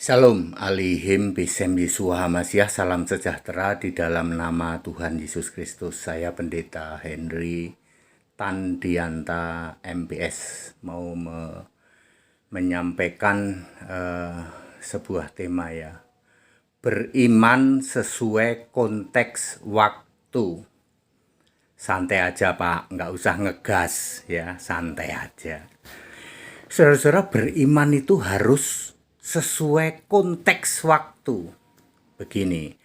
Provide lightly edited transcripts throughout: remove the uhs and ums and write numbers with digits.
Shalom alihim bisem Yeshua Hamasiah. Salam sejahtera di dalam nama Tuhan Yesus Kristus. Saya Pendeta Henry Tandianta MPS mau menyampaikan sebuah tema ya. Beriman sesuai konteks waktu. Santai aja Pak, nggak usah ngegas ya, santai aja. Saudara-saudara, beriman itu harus sesuai konteks waktu. Begini,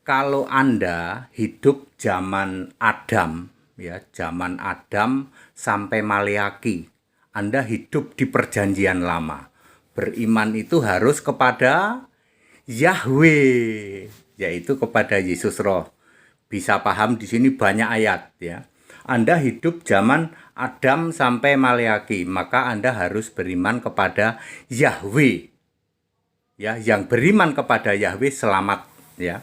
kalau Anda hidup zaman Adam, ya, zaman Adam sampai Maleaki, Anda hidup di perjanjian lama. Beriman itu harus kepada Yahweh, yaitu kepada Yesus Roh. Bisa paham di sini banyak ayat ya. Anda hidup zaman Adam sampai Maleaki, maka Anda harus beriman kepada Yahweh. Ya, yang beriman kepada Yahweh selamat ya.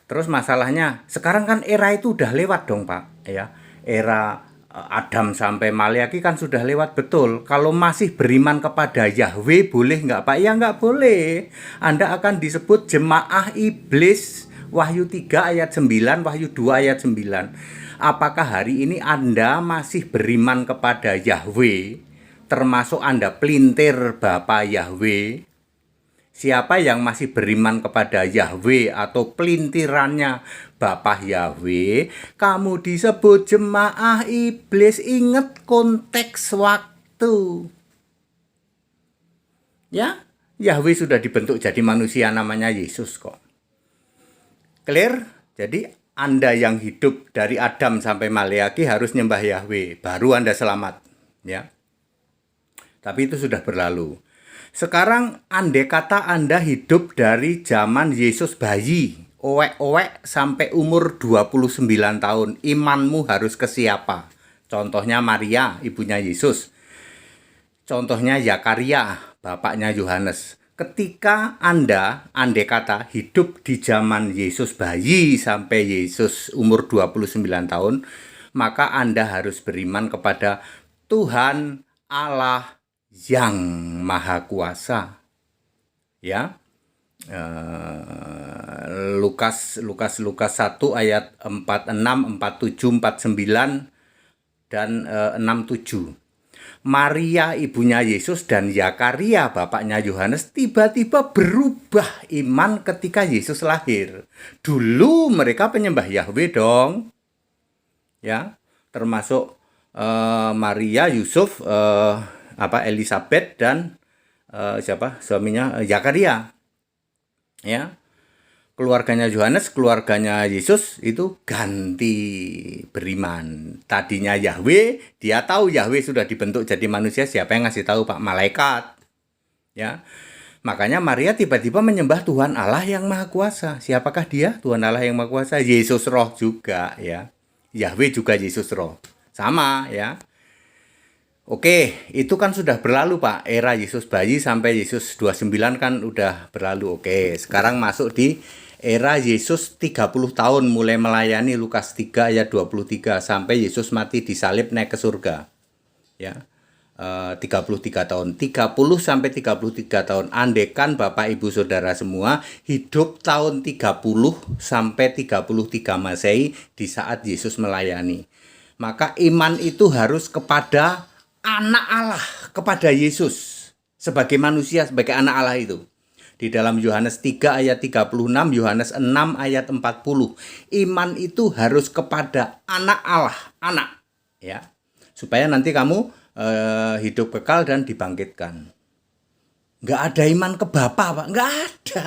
Terus masalahnya sekarang kan era itu udah lewat dong Pak ya. Era Adam sampai Maleaki kan sudah lewat betul. Kalau masih beriman kepada Yahweh boleh nggak Pak? Ya nggak boleh. Anda akan disebut jemaah iblis. Wahyu 3 ayat 9, Wahyu 2 ayat 9. Apakah hari ini Anda masih beriman kepada Yahweh? Termasuk Anda pelintir Bapa Yahweh? Siapa yang masih beriman kepada Yahweh atau pelintirannya Bapa Yahweh, kamu disebut jemaah iblis. Ingat konteks waktu. Ya, Yahweh sudah dibentuk jadi manusia namanya Yesus kok. Clear? Jadi Anda yang hidup dari Adam sampai Maleaki harus nyembah Yahweh, baru Anda selamat, ya. Tapi itu sudah berlalu. Sekarang andai kata Anda hidup dari zaman Yesus bayi, owek-owek sampai umur 29 tahun, imanmu harus ke siapa? Contohnya Maria, ibunya Yesus. Contohnya Zakaria, bapaknya Yohanes. Ketika Anda, andai kata, hidup di zaman Yesus bayi sampai Yesus umur 29 tahun, maka Anda harus beriman kepada Tuhan Allah yang Maha Kuasa. Ya. Lukas 1 ayat 46, 47, 49 dan 67. Maria ibunya Yesus dan Zakaria bapaknya Yohanes tiba-tiba berubah iman ketika Yesus lahir. Dulu mereka penyembah Yahweh dong. Ya, termasuk Maria, Yusuf, Elizabeth dan suaminya Zakaria. Ya. Keluarganya Yohanes, keluarganya Yesus itu ganti beriman. Tadinya Yahweh, dia tahu Yahweh sudah dibentuk jadi manusia. Siapa yang ngasih tahu Pak? Malaikat. Ya. Makanya Maria tiba-tiba menyembah Tuhan Allah yang Maha Kuasa. Siapakah dia? Tuhan Allah yang Maha Kuasa. Yesus Roh juga ya. Yahweh juga Yesus Roh. Sama ya. Oke, itu kan sudah berlalu Pak. Era Yesus bayi sampai Yesus 29 kan udah berlalu. Oke, sekarang masuk di era Yesus 30 tahun mulai melayani. Lukas 3 ayat 23 sampai Yesus mati disalib naik ke surga. Ya. 33 tahun. 30 sampai 33 tahun. Andekan Bapak Ibu Saudara semua hidup tahun 30 sampai 33 Masehi di saat Yesus melayani. Maka iman itu harus kepada anak Allah, kepada Yesus sebagai manusia, sebagai anak Allah itu. Di dalam Yohanes 3 ayat 36, Yohanes 6 ayat 40. Iman itu harus kepada anak Allah, anak. Ya. Supaya nanti kamu hidup kekal dan dibangkitkan. Nggak ada iman ke Bapa, Pak. Nggak ada.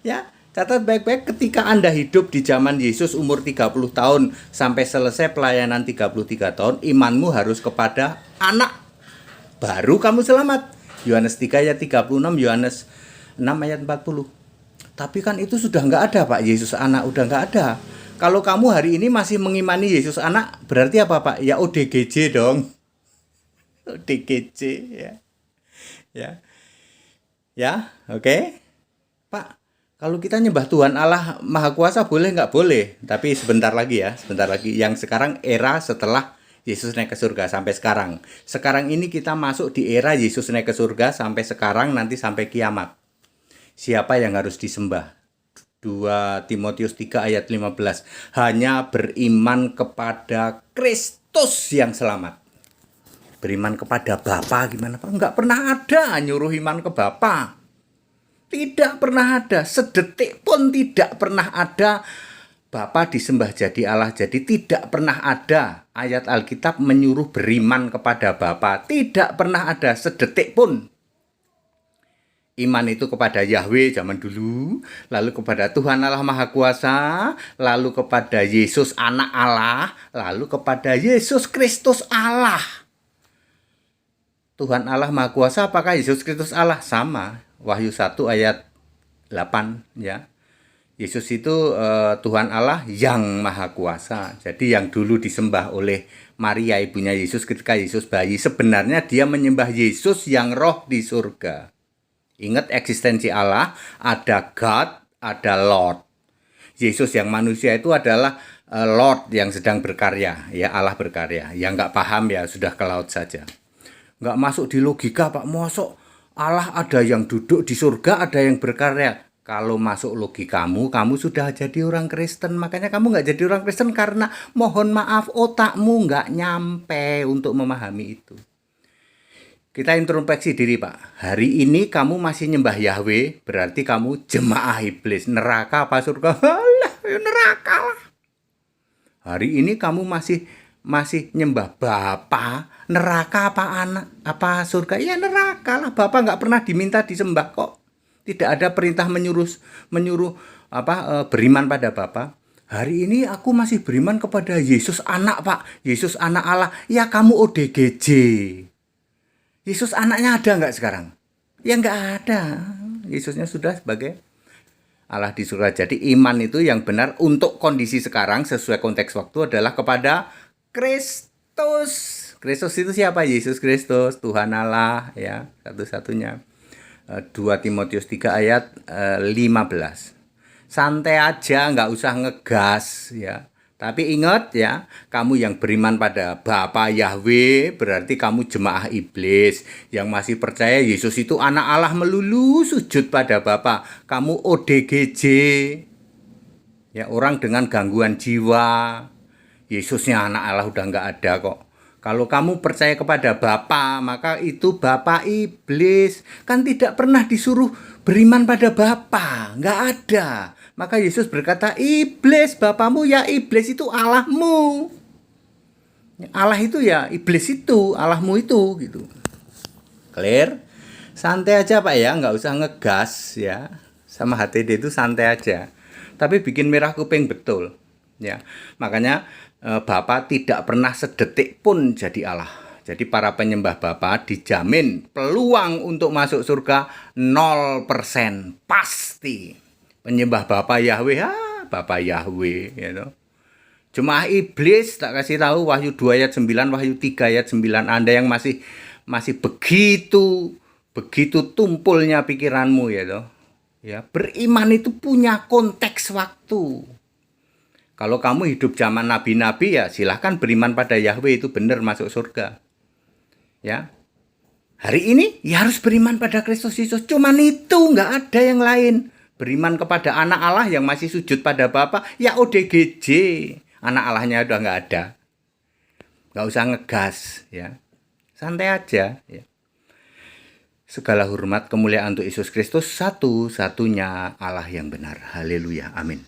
Ya, catat baik-baik ketika Anda hidup di zaman Yesus umur 30 tahun sampai selesai pelayanan 33 tahun, imanmu harus kepada anak. Baru kamu selamat. Yohanes 3 ayat 36, Yohanes 6 ayat 40. Tapi kan itu sudah nggak ada Pak, Yesus anak udah nggak ada. Kalau kamu hari ini masih mengimani Yesus anak, berarti apa Pak? Ya ODGJ dong. ODGJ ya. Ya. Ya, oke. Pak, kalau kita nyembah Tuhan Allah Maha Kuasa boleh nggak? Boleh. Tapi sebentar lagi ya, sebentar lagi. Yang sekarang era setelah Yesus naik ke surga sampai sekarang. Sekarang ini kita masuk di era Yesus naik ke surga sampai sekarang, nanti sampai kiamat. Siapa yang harus disembah? 2 Timotius 3 ayat 15. Hanya beriman kepada Kristus yang selamat. Beriman kepada Bapa gimana Pak? Enggak pernah ada nyuruh iman ke Bapa. Tidak pernah ada, sedetik pun tidak pernah ada Bapa disembah jadi Allah. Jadi tidak pernah ada ayat Alkitab menyuruh beriman kepada Bapa. Tidak pernah ada sedetik pun. Iman itu kepada Yahweh zaman dulu, lalu kepada Tuhan Allah Maha Kuasa, lalu kepada Yesus Anak Allah, lalu kepada Yesus Kristus Allah. Tuhan Allah Maha Kuasa apakah Yesus Kristus Allah? Sama. Wahyu 1 ayat 8 ya. Yesus itu Tuhan Allah yang Maha Kuasa. Jadi yang dulu disembah oleh Maria ibunya Yesus ketika Yesus bayi, sebenarnya dia menyembah Yesus yang roh di surga. Ingat eksistensi Allah, ada God, ada Lord. Yesus yang manusia itu adalah Lord yang sedang berkarya, ya Allah berkarya. Yang nggak paham ya sudah ke laut saja. Nggak masuk di logika Pak, masuk Allah ada yang duduk di surga, ada yang berkarya. Kalau masuk logikamu, kamu sudah jadi orang Kristen. Makanya kamu nggak jadi orang Kristen karena mohon maaf otakmu nggak nyampe untuk memahami itu. Kita introspeksi diri Pak. Hari ini kamu masih nyembah Yahweh, berarti kamu jemaah iblis. Neraka apa surga? Alah, neraka lah. Hari ini kamu masih nyembah Bapa, neraka apa anak, apa surga? Ya neraka lah. Bapa nggak pernah diminta disembah kok. Tidak ada perintah menyuruh beriman pada Bapa. Hari ini aku masih beriman kepada Yesus anak Pak. Yesus anak Allah. Ya kamu ODGJ. Yesus anaknya ada nggak sekarang? Ya nggak ada. Yesusnya sudah sebagai Allah di surga. Jadi iman itu yang benar untuk kondisi sekarang sesuai konteks waktu adalah kepada Kristus. Kristus itu siapa? Yesus Kristus, Tuhan Allah ya, satu-satunya. 2 Timotius 3 ayat 15. Santai aja, nggak usah ngegas ya. Tapi ingat ya, kamu yang beriman pada Bapa Yahweh berarti kamu jemaah iblis yang masih percaya Yesus itu anak Allah melulu sujud pada Bapa. Kamu ODGJ. Ya, orang dengan gangguan jiwa. Yesusnya anak Allah udah nggak ada kok. Kalau kamu percaya kepada Bapa, maka itu Bapa iblis. Kan tidak pernah disuruh beriman pada Bapa, nggak ada. Maka Yesus berkata, iblis, Bapamu ya iblis itu Allahmu. Allah itu ya iblis itu, Allahmu itu gitu. Clear? Santai aja Pak ya, nggak usah ngegas ya. Sama HTD itu santai aja. Tapi bikin merah kuping betul. Ya, makanya Bapa tidak pernah sedetik pun jadi Allah. Jadi para penyembah Bapa dijamin peluang untuk masuk surga 0% pasti. Penyembah Bapa Yahweh, Bapa Yahweh gitu. Jemaah iblis tak kasih tahu Wahyu 2 ayat 9, Wahyu 3 ayat 9. Anda yang masih begitu tumpulnya pikiranmu ya. Ya, beriman itu punya konteks waktu. Kalau kamu hidup zaman nabi-nabi ya silahkan beriman pada Yahweh itu benar masuk surga. Ya. Hari ini ya harus beriman pada Kristus Yesus. Cuman itu, nggak ada yang lain. Beriman kepada anak Allah yang masih sujud pada Bapa, ya ODGJ. Anak Allahnya udah nggak ada. Nggak usah ngegas ya. Santai aja ya. Segala hormat kemuliaan untuk Yesus Kristus, satu-satunya Allah yang benar. Haleluya. Amin.